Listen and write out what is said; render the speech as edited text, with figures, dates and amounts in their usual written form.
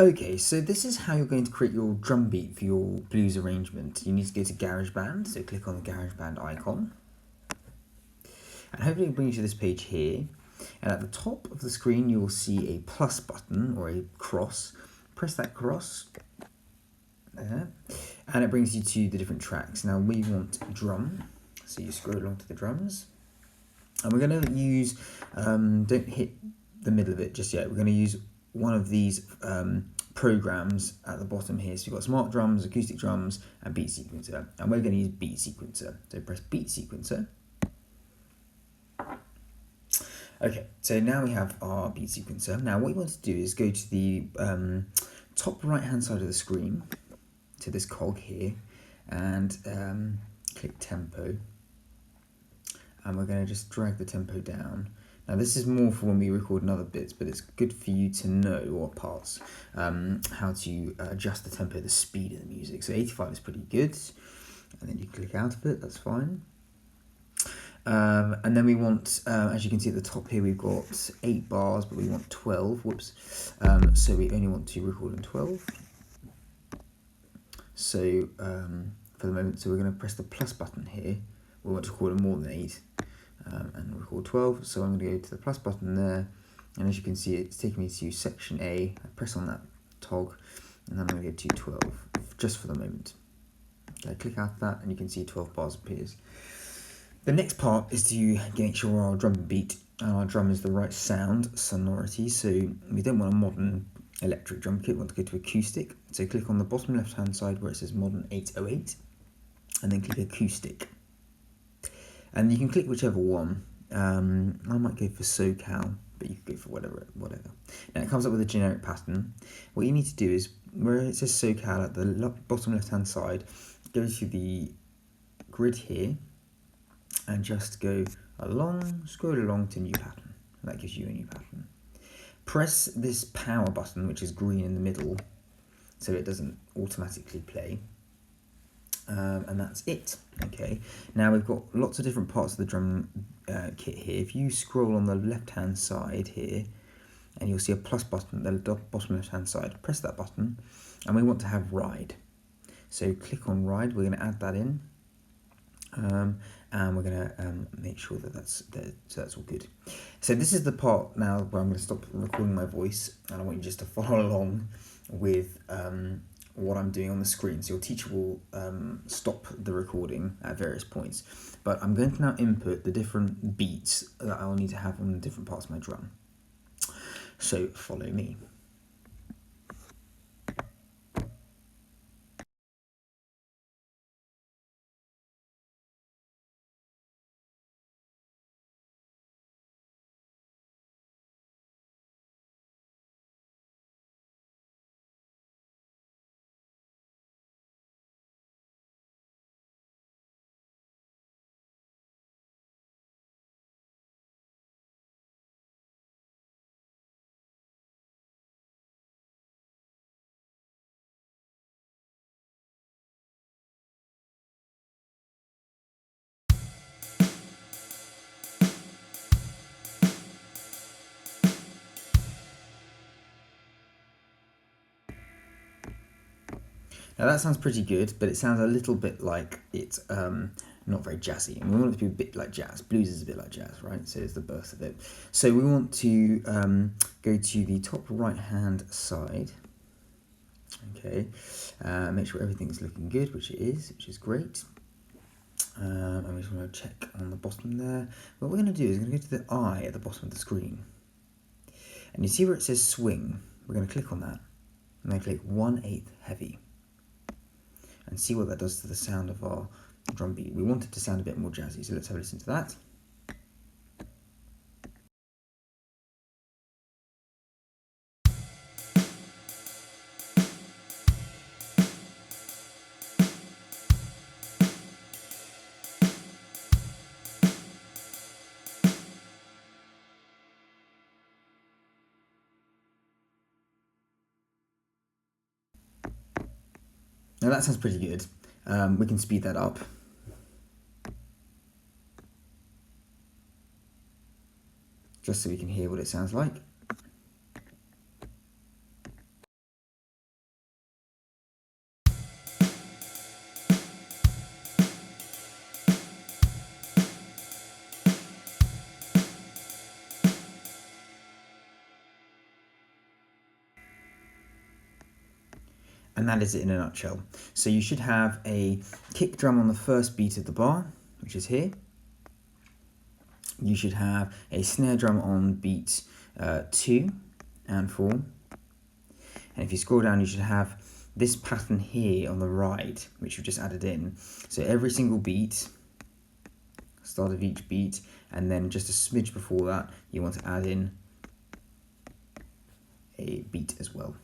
Okay, so this is how you're going to create your drum beat for your blues arrangement. You need to go to GarageBand, so click on the GarageBand icon. And hopefully it brings you to this page here. And at the top of the screen, you will see a plus button or a cross. Press that cross there, and it brings you to the different tracks. Now we want drum, so you scroll along to the drums. And we're going to use, don't hit the middle of it just yet, we're going to use one of these programs at the bottom here. So you've got Smart Drums, Acoustic Drums, and Beat Sequencer. And we're going to use Beat Sequencer. So press Beat Sequencer. Okay, so now we have our Beat Sequencer. Now what you want to do is go to the top right hand side of the screen, to this cog here, and click Tempo. And we're going to just drag the tempo down. Now this is more for when we record in other bits, but it's good for you to know, or parts, how to adjust the tempo, the speed of the music. So 85 is pretty good, and then you click out of it, that's fine. And then we want, as you can see at the top here, we've got 8 bars, but we want 12, whoops. So we only want to record in 12. So for the moment, so we're going to press the plus button here. We want to record in more than 8. And record 12, so I'm going to go to the plus button there, and as you can see it's taking me to section A. I press on that tog, and then I'm going to go to 12, just for the moment. I click out that, and you can see 12 bars appears. The next part is to make sure our drum beat and our drum is the right sound, sonority, so we don't want a modern electric drum kit, we want to go to acoustic. So click on the bottom left hand side where it says Modern 808, and then click acoustic. And you can click whichever one. I might go for SoCal, but you can go for whatever. Now it comes up with a generic pattern. What you need to do is, where it says SoCal at the bottom left hand side, go to the grid here, and just go along, scroll along to new pattern. That gives you a new pattern. Press this power button, which is green in the middle, so it doesn't automatically play. And that's it. Okay, now we've got lots of different parts of the drum kit here. If you scroll on the left hand side here, and you'll see a plus button at the bottom left hand side, press that button, and we want to have ride. So click on ride, we're going to add that in, and we're going to make sure that that's there, so that's all good. So this is the part now where I'm going to stop recording my voice, and I want you just to follow along with what I'm doing on the screen. So your teacher will stop the recording at various points, but I'm going to now input the different beats that I'll need to have on the different parts of my drum. So follow me. Now that sounds pretty good, but it sounds a little bit like it's not very jazzy. And we want it to be a bit like jazz. Blues is a bit like jazz, right? So it's the birth of it. So we want to go to the top right hand side. Okay, make sure everything's looking good, which it is, which is great. And we just want to check on the bottom there. What we're going to do is we're going to go to the eye at the bottom of the screen. And you see where it says swing? We're going to click on that. And then click 1/8 heavy. And see what that does to the sound of our drum beat. We want it to sound a bit more jazzy, so let's have a listen to that. Now that sounds pretty good. We can speed that up. Just so we can hear what it sounds like. And that is it in a nutshell. So you should have a kick drum on the first beat of the bar, which is here. You should have a snare drum on beats 2 and 4. And if you scroll down, you should have this pattern here on the right, which we've just added in. So every single beat, start of each beat, and then just a smidge before that, you want to add in a beat as well.